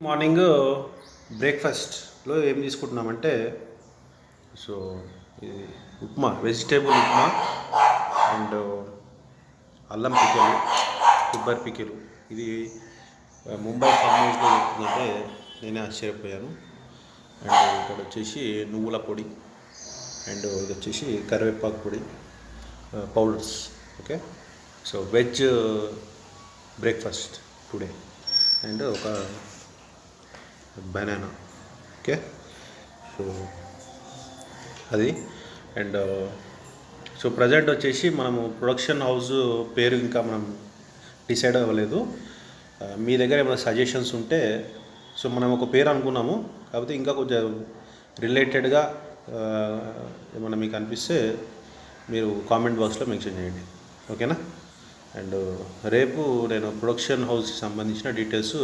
Morning బ్రేక్ఫాస్ట్లో ఏం తీసుకుంటున్నామంటే so ఇది ఉప్మా, వెజిటేబుల్ ఉప్మా అండ్ అల్లం పికిలు, కొబ్బరి పికిలు. ఇది ముంబై ఫామ్ హౌస్లో చెప్తుందంటే నేనే ఆశ్చర్యపోయాను. అండ్ ఇక్కడ వచ్చేసి నువ్వుల పొడి అండ్ ఇది వచ్చేసి కరివేపాకు పొడి powders. Okay, so veg breakfast today and ఒక బనానా. ఓకే, సో అది అండ్ సో ప్రజెంట్ వచ్చేసి మనము ప్రొడక్షన్ హౌస్ పేరు ఇంకా మనం డిసైడ్ అవ్వలేదు. మీ దగ్గర ఏమైనా సజెషన్స్ ఉంటే, సో మనం ఒక పేరు అనుకున్నాము, కాకపోతే ఇంకా కొంచెం రిలేటెడ్గా ఏమైనా మీకు అనిపిస్తే మీరు కామెంట్ బాక్స్లో మెన్షన్ చేయండి. ఓకేనా? అండ్ రేపు నేను ప్రొడక్షన్ హౌస్కి సంబంధించిన డీటెయిల్స్